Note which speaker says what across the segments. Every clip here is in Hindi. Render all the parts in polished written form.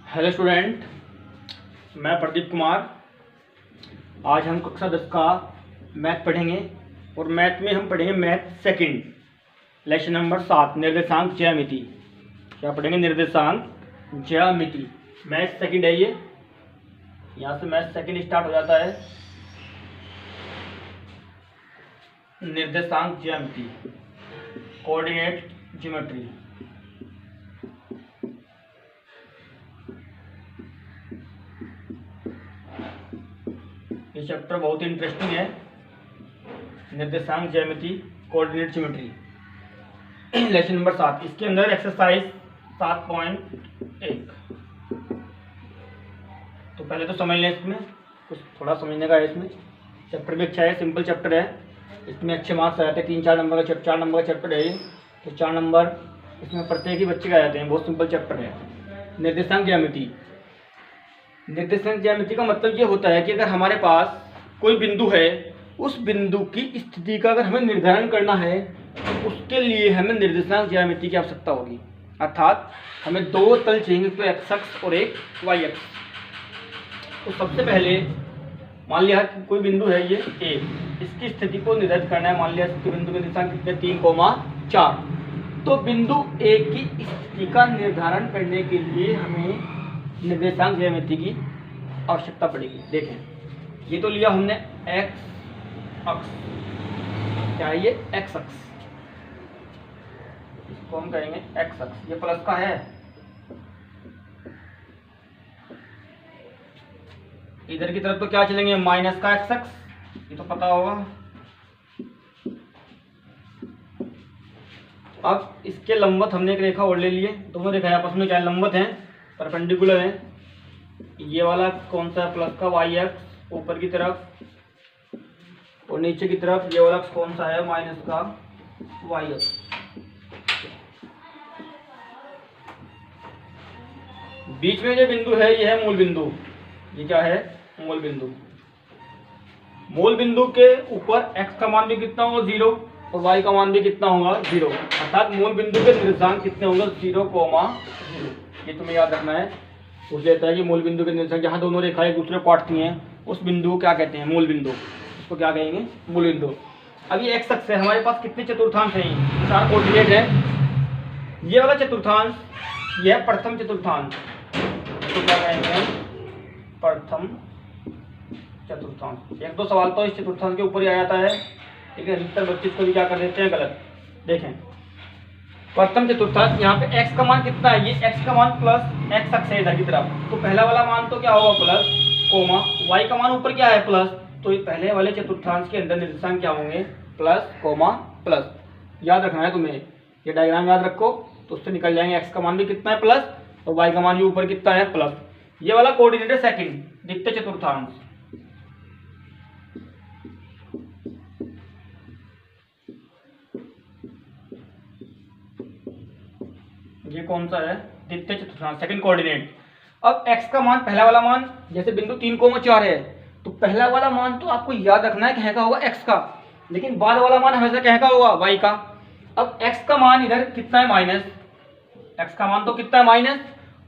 Speaker 1: हेलो स्टूडेंट, मैं प्रदीप कुमार। आज हम कक्षा 10 का मैथ पढ़ेंगे और मैथ में हम पढ़ेंगे मैथ सेकंड, लेसन नंबर 7 निर्देशांक ज्यामिति। क्या पढ़ेंगे? निर्देशांक ज्यामिति। मैथ सेकंड है ये, यहाँ से मैथ सेकंड स्टार्ट हो जाता है। निर्देशांक ज्यामिति, कोऑर्डिनेट ज्योमेट्री। ये चैप्टर बहुत ही इंटरेस्टिंग है। निर्देशांक ज्यामिति, कोऑर्डिनेट ज्योमेट्री, लेसन नंबर 7। इसके अंदर एक्सरसाइज 7.1। तो पहले तो समझ लें, इसमें कुछ थोड़ा समझने का है। इसमें चैप्टर भी अच्छा है, सिंपल चैप्टर है। इसमें अच्छे मार्क्स आ जाते हैं। 3-4 नंबर का 4 नंबर का चैप्टर है ये। तो 4 नंबर इसमें प्रत्येक ही बच्चे के आ जाते हैं। बहुत सिंपल चैप्टर है निर्देशांक ज्यामिति। निर्देशांक ज्यामिति का मतलब ये होता है कि अगर हमारे पास कोई बिंदु है, उस बिंदु की स्थिति का अगर हमें निर्धारण करना है तो उसके लिए हमें निर्देशांक ज्यामिति की आवश्यकता होगी। अर्थात हमें 2 तल चाहिए, तो एक्स अक्ष और एक वाई अक्ष। तो सबसे पहले मान लिया कि कोई बिंदु है ये ए, इसकी स्थिति को निर्धारित करना है। मान लिया इसके बिंदु के निर्देशांक कितने? 3,4। तो बिंदु ए की स्थिति का निर्धारण करने के लिए हमें निर्देशांक ज्यामिति की आवश्यकता पड़ेगी। देखें, ये तो लिया हमने एक्स अक्ष। क्या है ये? एक्स अक्ष। इसको हम कहेंगे एक्स अक्ष। ये प्लस का है। इधर की तरफ तो क्या चलेंगे? माइनस का एक्स अक्ष। ये तो पता होगा। अब इसके लंबवत हमने एक रेखा और ले लिए। दोनों रेखा आपस में क्या लंबवत हैं, परपेंडिकुलर है। ये वाला कौन सा है? प्लस का वाई एक्स ऊपर की तरफ, और नीचे की तरफ ये वाला कौन सा है? माइनस का वाई एक्स। बीच में जो बिंदु है ये है मूल बिंदु। ये क्या है? मूल बिंदु। मूल बिंदु के ऊपर एक्स का मान भी कितना होगा? 0, और वाई का मान भी कितना होगा? 0। अर्थात मूल बिंदु के निर्देशांक कितने होंगे? 0,0। ये तुम्हें याद रखना है। पूछ लेता है कि मूल बिंदु के निर्देशांक, जहाँ दोनों रेखाएं एक दूसरे को काटती हैं, उस बिंदु को क्या कहते हैं? मूल बिंदु। उसको क्या कहेंगे? मूल बिंदु। अब ये एक्स अक्ष है, हमारे पास कितने चतुर्थांश हैं? 4 कोऑर्डिनेट है। ये वाला चतुर्थांश, यह है प्रथम चतुर्थांश। तो क्या कहेंगे? प्रथम चतुर्थांश। 1-2 सवाल तो इस चतुर्थांश के ऊपर ही आ जाता है, लेकिन अधिकतर बच्चे इसको भी क्या कर देते हैं? गलत। देखें, प्रथम चतुर्थांश, यहाँ पे x का मान कितना है? ये x का मान प्लस एक्स अक्ष है इधर की तरफ। तो पहला वाला मान तो क्या होगा? प्लस, कोमा y का मान ऊपर क्या है? प्लस। तो ये पहले वाले चतुर्थांश के अंदर निर्देशांक क्या होंगे? Plus, comma, plus. याद रखना है तुम्हें। ये डायग्राम याद रखो तो उससे निकल जाएंगे। x का मान भी कितना है? प्लस, और y का मान भी ऊपर कितना है? प्लस। ये वाला कोऑर्डिनेट है सेकंड, द्वितीय चतुर्थांश। ये कौन सा है? द्वितीय चतुर्थांश, सेकंड कोऑर्डिनेट। अब x का मान, पहला वाला मान, जैसे बिंदु 3,4 है, तो पहला वाला मान तो आपको याद रखना है कहाँ का होगा? x का। लेकिन बाद वाला मान हमेशा कहाँ का होगा? y का। अब x का मान इधर कितना है? माइनस। x का मान तो कितना है? माइनस।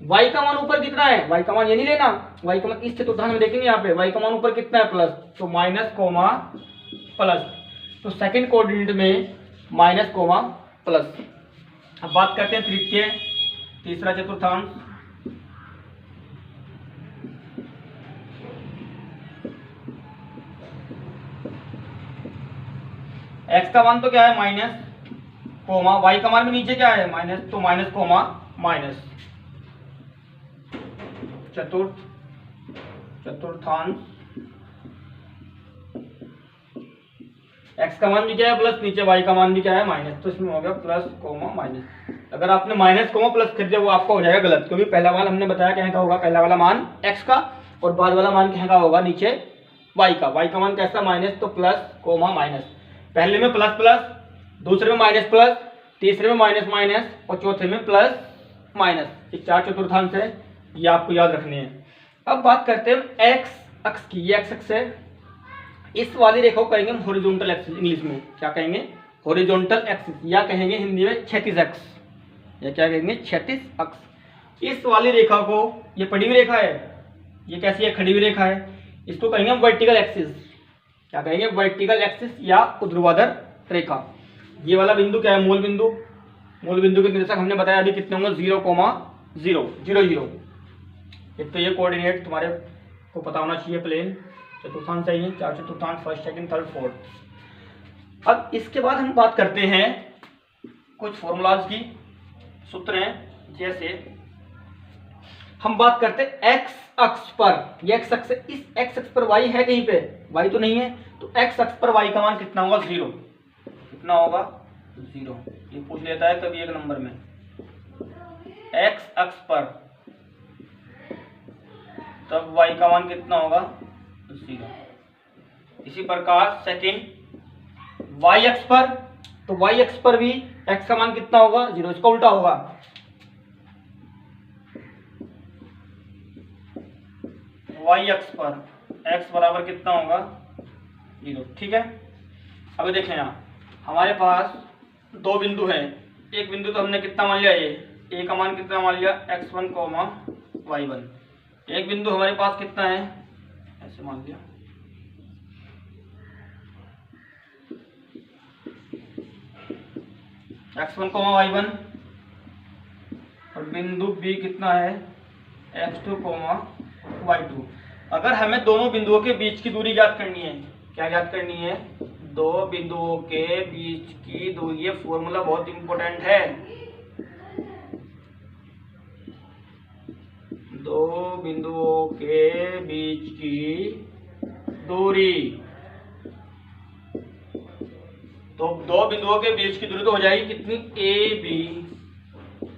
Speaker 1: y का मान ऊपर कितना है? y का मान ये नहीं लेना, y का मान इस चतुर्थांश में देखेंगे। यहाँ पे y का मान ऊपर कितना है? प्लस। तो माइनस, कोमा, प्लस। तो सेकंड कोऑर्डिनेट में माइनस, कोमा, प्लस। अब बात करते हैं तृतीय, तीसरा चतुर्थांश। x का मान तो क्या है? माइनस, कोमा, y का मान भी नीचे क्या है? माइनस। तो माइनस, कोमा, माइनस। चतुर्थांश, x का मान भी क्या है? प्लस, नीचे y का मान भी क्या है? माइनस। तो इसमें हो गया प्लस, कोमा, माइनस। अगर आपने माइनस, कोमा, प्लस कर दिया वो आपका हो जाएगा गलत, क्योंकि पहला मान हमने बताया कहाँ का होगा? पहला वाला मान x का, और बाद वाला मान कहाँ का होगा? नीचे y का। y का मान कैसा? माइनस। तो प्लस, कोमा, माइनस। पहले में प्लस प्लस, दूसरे में माइनस प्लस, तीसरे में माइनस माइनस, और चौथे में प्लस माइनस। ये 4 चतुर्थांश है, ये आपको याद रखने हैं। अब बात करते हैं एक्स अक्ष की। ये एक्स अक्ष है। इस वाली रेखा को कहेंगे हम हॉरिजॉन्टल एक्सिस। इंग्लिश में क्या कहेंगे? हॉरिजॉन्टल एक्सिस, या कहेंगे हिंदी में क्षैतिज अक्ष। या क्या कहेंगे? क्षैतिज अक्ष। इस वाली रेखा को, ये पड़ी हुई रेखा है, ये कैसी है, खड़ी हुई रेखा है, इसको कहेंगे वर्टिकल एक्सिस। क्या कहेंगे, वर्टिकल एक्सिस या ऊर्ध्वाधर रेखा। ये वाला बिंदु क्या है, मूल बिंदु। मूल बिंदु के निर्देशक हमने बताया अभी कितने होंगे, 0,0 0 0। एक तो ये कोऑर्डिनेट तुम्हारे को पता होना चाहिए, प्लेन चतुर्थांश चाहिए, 4 चतुर्थांश, फर्स्ट सेकंड थर्ड फोर्थ। अब इसके बाद हम बात करते हैं कुछ फॉर्मूलाज की, सूत्र हैं। जैसे हम बात करते हैं एक्स अक्ष पर, ये एक्स अक्ष, इस एक्स अक्ष पर वाई है कहीं पे, वाई तो नहीं है, तो एक्स अक्ष पर वाई का मान कितना होगा, 0। कितना होगा, 0। ये पूछ लेता है कभी एक नंबर में, एक्स अक्ष पर तब वाई का मान कितना होगा, 0। इसी प्रकार सेकंड वाई अक्ष पर, तो वाई अक्ष पर भी एक्स का मान कितना होगा, 0। इसका उल्टा होगा, वाई अक्ष पर x बराबर कितना होगा, 0। ठीक है। अब देखें यहाँ हमारे पास दो बिंदु हैं। एक बिंदु तो हमने कितना मान लिया, ये a का मान कितना मान लिया, x1, y1। एक बिंदु हमारे पास कितना है, ऐसे मान लिया, x1, y1, और बिंदु B कितना है, x2, y2। अगर हमें दोनों बिंदुओं के बीच की दूरी ज्ञात करनी है, क्या ज्ञात करनी है, दो बिंदुओं के बीच की दूरी। ये फॉर्मूला बहुत इंपॉर्टेंट है, दो बिंदुओं के बीच की दूरी। तो दो बिंदुओं के बीच की दूरी तो हो जाएगी कितनी,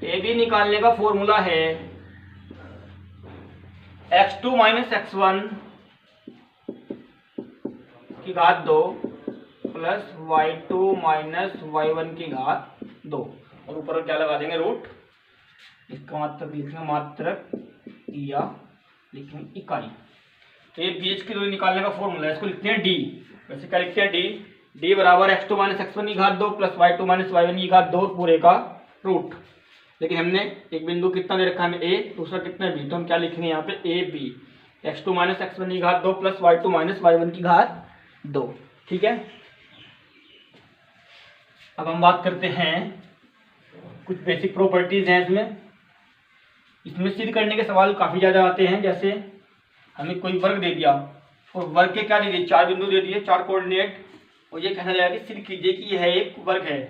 Speaker 1: ए बी निकालने का फॉर्मूला है x2 माइनस x1 की घात 2 प्लस y2 माइनस y1 की घात 2, और ऊपर क्या लगा देंगे, रूट। इसका मात्रक लिखेंगे, मात्रक या लिखेंगे इकाई। तो ये बीच की दूरी निकालने का फॉर्मूला है, इसको लिखते हैं d। वैसे क्या लिखते हैं, d बराबर x2 माइनस x1 की घात 2 प्लस y2 माइनस y1 की घात 2 पूरे का रूट। लेकिन हमने एक बिंदु कितना दे रखा है हमें, a, दूसरा कितना है, b, तो हम क्या लिखेंगे यहाँ पे, a b, x2 minus x1 की घात 2 प्लस y2 माइनस y1 की घात 2। ठीक है। अब हम बात करते हैं कुछ बेसिक प्रॉपर्टीज हैं इसमें। इसमें सिद्ध करने के सवाल काफी ज्यादा आते हैं। जैसे हमें कोई वर्ग दे दिया, और वर्ग के क्या दे दिए, 4 बिंदु दे दिए, 4 कोऑर्डिनेट, और ये कहना जाएगा कि सिद्ध कीजिए कि यह एक वर्ग है,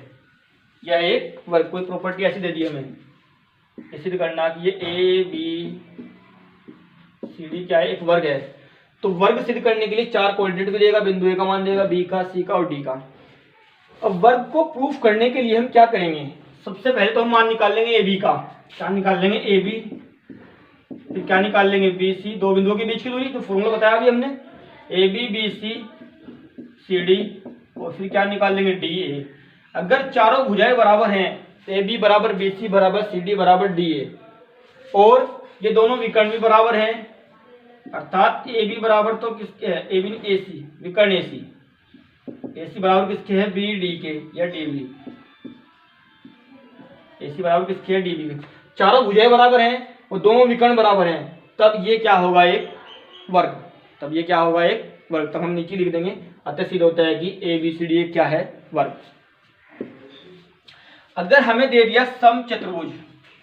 Speaker 1: यह एक वर्ग। कोई प्रॉपर्टी ऐसी दे दी हमें, ये सिद्ध करना कि ये ए बी सी डी क्या है, एक वर्ग है। तो वर्ग सिद्ध करने के लिए 4 कोऑर्डिनेट भी देगा, बिंदु ए का मान देगा, बी का, सी का और डी का। अब वर्ग को प्रूफ करने के लिए हम क्या करेंगे, सबसे पहले तो हम मान निकाल लेंगे ए बी का। क्या निकाल लेंगे, ए बी, फिर क्या निकाल लेंगे, बी सी, दो बिंदुओं के बीच की दूरी, तो फॉर्मूला बताया अभी हमने, A B B C C D, और फिर क्या निकाल लेंगे, डी ए। अगर चारों भुजाएं बराबर हैं, ए बी बराबर बी सी बराबर सी डी बराबर डी ए, और ये दोनों विकर्ण भी बराबर हैं, अर्थात ए बी बराबर तो किसके है, ए बी ए सी, विकर्ण ए सी बराबर किसके है, बी डी के या डी बी, ए सी बराबर किसके है, डी बी के। चारों भुजाएं बराबर हैं और दोनों विकर्ण बराबर हैं, तब ये क्या होगा, एक वर्ग। तब ये क्या होगा, एक वर्ग। तब हम नीचे लिख देंगे, अतः सिद्ध होता है कि ए बी सी डी क्या है, वर्ग। अगर हमें दे दिया समचतुर्भुज,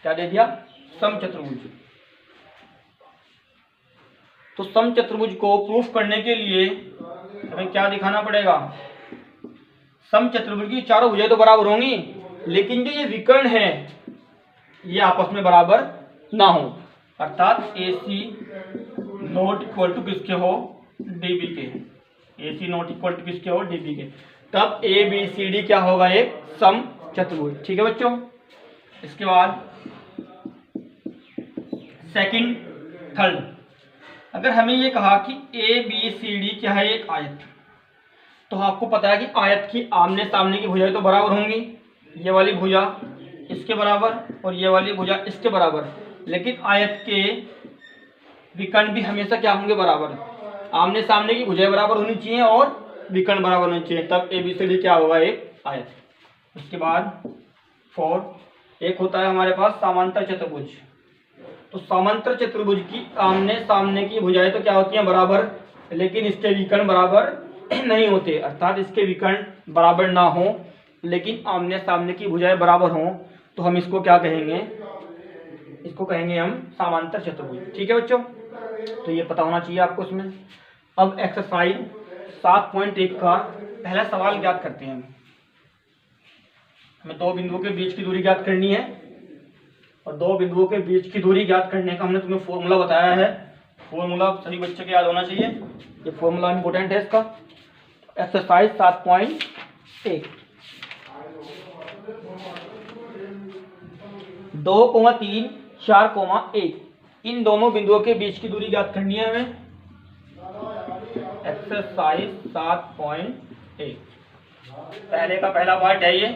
Speaker 1: क्या दे दिया, समचतुर्भुज, तो समचतुर्भुज को प्रूफ करने के लिए हमें क्या दिखाना पड़ेगा, समचतुर्भुज की चारों भुजाएं तो बराबर होंगी, लेकिन जो ये विकर्ण है ये आपस में बराबर ना हो, अर्थात ए सी नॉट इक्वल टू किसके हो, डी बी के। ए सी नॉट इक्वल टू किसके हो, डी बी के। तब ए बी सी डी क्या होगा, एक समचतुर्भुज। ठीक है बच्चों। इसके बाद सेकंड, थर्ड, अगर हमें ये कहा कि ए बी सी डी क्या है, एक आयत, तो आपको पता है कि आयत की आमने सामने की भुजाएं तो बराबर होंगी, ये वाली भुजा इसके बराबर और ये वाली भुजा इसके बराबर, लेकिन आयत के विकर्ण भी हमेशा क्या होंगे, बराबर। आमने सामने की भुजाएं बराबर होनी चाहिए और विकर्ण बराबर होने चाहिए, तब ए बी सी डी क्या होगा, एक आयत। उसके बाद 4, एक होता है हमारे पास समांतर चतुर्भुज। तो समांतर चतुर्भुज की आमने सामने की भुजाएं तो क्या होती हैं, बराबर, लेकिन इसके विकर्ण बराबर नहीं होते। अर्थात इसके विकर्ण बराबर ना हो लेकिन आमने सामने की भुजाएं बराबर हों, तो हम इसको क्या कहेंगे, इसको कहेंगे हम समांतर चतुर्भुज। ठीक है बच्चों, तो ये पता होना चाहिए आपको इसमें। अब एक्सरसाइज 7.1 का पहला सवाल ज्ञात करते हैं। हमें दो बिंदुओं के बीच की दूरी ज्ञात करनी है, और दो बिंदुओं के बीच की दूरी ज्ञात करने का हमने तुम्हें फॉर्मूला बताया है। फॉर्मूला सभी बच्चे को याद होना चाहिए, ये फॉर्मूला इंपॉर्टेंट है इसका। एक्सरसाइज 7.1 2,3 4,1 इन दोनों बिंदुओं के बीच की दूरी ज्ञात करनी है हमें। एक्सरसाइज 7.1 पहले का पहला पार्ट है ये।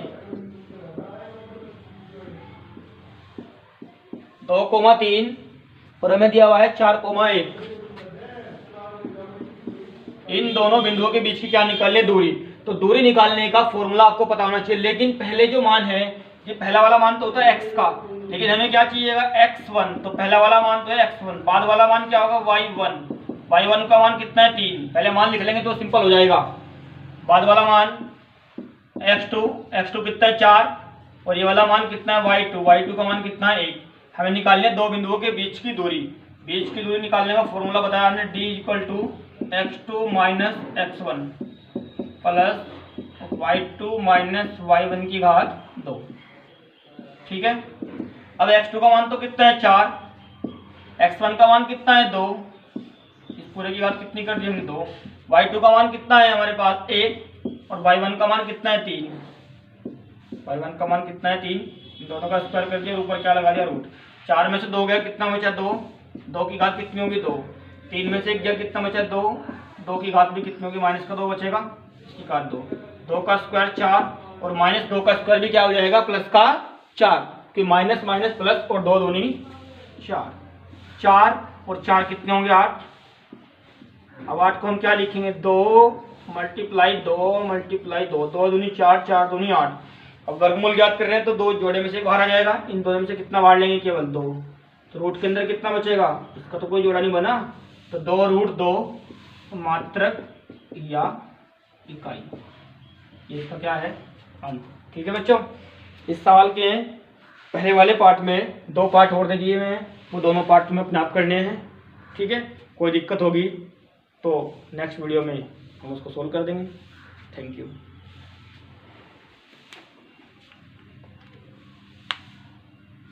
Speaker 1: 2,3 और हमें दिया हुआ है 4,1। इन दोनों बिंदुओं के बीच की क्या निकालने, दूरी। तो दूरी निकालने का फॉर्मूला आपको पता होना चाहिए, लेकिन पहले जो मान है, ये पहला वाला मान तो होता है x का, लेकिन हमें क्या चाहिएगा, x1। तो पहला वाला मान तो है x1, बाद वाला मान क्या होगा, y1। y1 का मान कितना है, 3। पहले मान लिख लेंगे तो सिंपल हो जाएगा। बाद वाला मान x2 कितना है, 4, और ये वाला मान कितना है, y2 का मान कितना है, 1। हमें निकालनी है दो बिंदुओं के बीच की दूरी। बीच की दूरी निकालने का फॉर्मूला बताया हमने, d = x2 - x1 plus y2 - y1 की घात 2। ठीक है, अब x2 का मान तो कितना है, 4, x1 का मान कितना है, 2, इस पूरे की घात कितनी कर दी हमने, 2। y2 का मान कितना है हमारे पास, 1, और y1 का मान कितना है, 3। y1 का मान कितना है, 3। दोनों का स्क्वायर कर दिया, ऊपर क्या लगा दिया, रूट। 4 में से 2 गया, कितना बचा, 2। 2 की घात कितनी होगी, 2। 3 में से 1 गया, कितना बचा, 2। 2 की घात भी कितनी होगी, -2 बचेगा, इसकी घात 2। 2 का स्क्वायर 4, और -2 का स्क्वायर भी क्या हो जाएगा, प्लस का 4, कि माइनस माइनस प्लस, और 2 दूनी 4। 4 और 4 कितने होंगे, 8। अब 8 को हम क्या लिखेंगे, 2 × 2 2 दूनी 4, 4 दूनी 8। अब वर्गमूल ज्ञात कर रहे हैं, तो 2 जोड़े में से बाहर आ जाएगा, इन दोनों में से कितना बाहर लेंगे, केवल 2। तो रूट के अंदर कितना बचेगा, इसका तो कोई जोड़ा नहीं बना, तो 2√2 मात्रक या इकाई, ये इसका क्या है, अंक। ठीक है बच्चों, इस सवाल के पहले वाले पार्ट में 2 पार्ट और दे दिए हुए हैं, वो दोनों पार्ट तुम्हें अपने आप करने हैं। ठीक है, कोई दिक्कत होगी तो नेक्स्ट वीडियो में हम उसको सोल्व कर देंगे। Thank you.